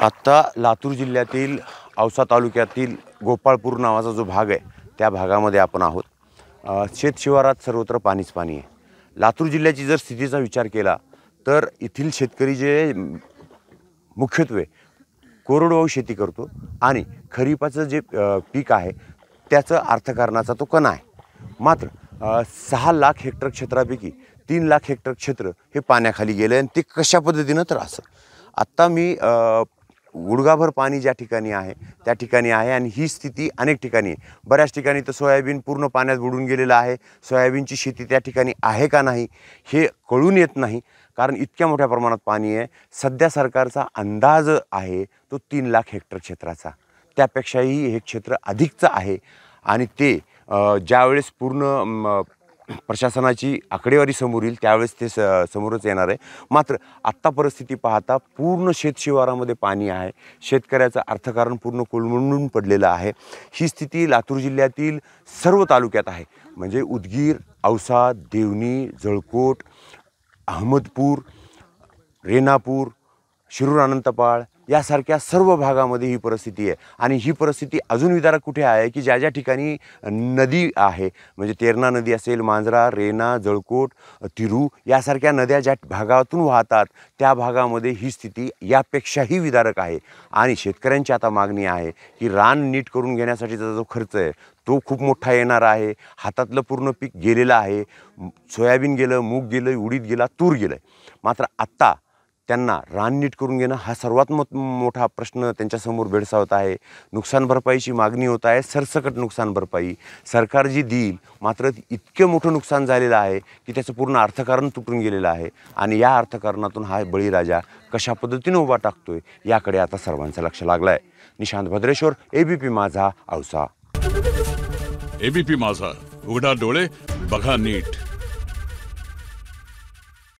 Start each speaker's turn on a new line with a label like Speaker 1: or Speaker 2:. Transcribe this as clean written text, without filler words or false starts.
Speaker 1: आत्ता लातूर जिल्ह्यातील औसा तालुक्यातील गोपाळपूर नावाचा जो भाग आहे त्या भागामध्ये आपण आहोत। शेतशिवारात सर्वत्र पाणीच पाणी आहे। लातूर जिल्ह्याची जर स्थितीचा विचार केला तर येथील शेतकरी जे मुख्यत्वे कोरडवाहू शेती करतो आणि खरीपाचं जे पीक आहे त्याचं अर्थकारणाचा तो कणा आहे। मात्र 6 लाख हेक्टर क्षेत्रापैकी 3 लाख हेक्टर क्षेत्र हे पाण्याखाली गेलं आणि ते कशा पद्धतीनं तर असं आत्ता मी गुडघाभर पाणी ज्या ठिकाणी आहे त्या ठिकाणी आहे आणि ही स्थिती अनेक ठिकाणी आहे। बऱ्याच ठिकाणी तर सोयाबीन पूर्ण पाण्यात बुडून गेलेलं आहे। सोयाबीनची शेती त्या ठिकाणी आहे का नाही हे कळून येत नाही, कारण इतक्या मोठ्या प्रमाणात पाणी आहे। सध्या सरकारचा अंदाज आहे तो 3 लाख हेक्टर क्षेत्राचा, त्यापेक्षाही हे क्षेत्र अधिकचं आहे आणि ते ज्यावेळेस पूर्ण प्रशासनाची आकडेवारी समोर येईल त्यावेळेस ते समोरच येणार आहे। मात्र आत्ता परिस्थिती पाहता पूर्ण शेतशिवारामध्ये पाणी आहे, शेतकऱ्याचं अर्थकारण पूर्ण कोलमडून पडलेलं आहे। ही स्थिती लातूर जिल्ह्यातील सर्व तालुक्यात आहे, म्हणजे उदगीर, औसा, देवणी, जळकोट, अहमदपूर, रेणापूर, शिरूर अनंतपाळ यासारख्या सर्व भागामध्ये ही परिस्थिती आहे। आणि ही परिस्थिती अजून विदारक कुठे आहे की ज्या ज्या ठिकाणी नदी आहे, म्हणजे तेरणा नदी असेल, मांजरा, रेणा, जळकोट, तिरू यासारख्या नद्या ज्या भागातून वाहतात त्या भागामध्ये ही स्थिती यापेक्षाही विदारक आहे। आणि शेतकऱ्यांची आता मागणी आहे की रान नीट करून घेण्यासाठीचा जो खर्च आहे तो खूप मोठा येणार आहे। हातातलं पूर्ण पीक गेलेलं आहे, सोयाबीन गेलं, मूग गेलं, उडीद गेला, तूर गेलं। मात्र आत्ता त्यांना रान नीट करून घेणं हा सर्वात मोठा प्रश्न त्यांच्यासमोर भेडसावत आहे। नुकसान भरपाईची मागणी होत आहे, सरसकट नुकसान भरपाई सरकार जी देईल, मात्र इतकं मोठं नुकसान झालेलं आहे की त्याचं पूर्ण अर्थकारण तुटून गेलेलं आहे। आणि या अर्थकारणातून हा बळीराजा कशा पद्धतीने उभा टाकतोय याकडे आता सर्वांचं लक्ष लागलं आहे। निशांत भद्रेश्वर, एबीपी माझा, औसा।
Speaker 2: एबीपी माझा, उघडा डोळे बघा नीट।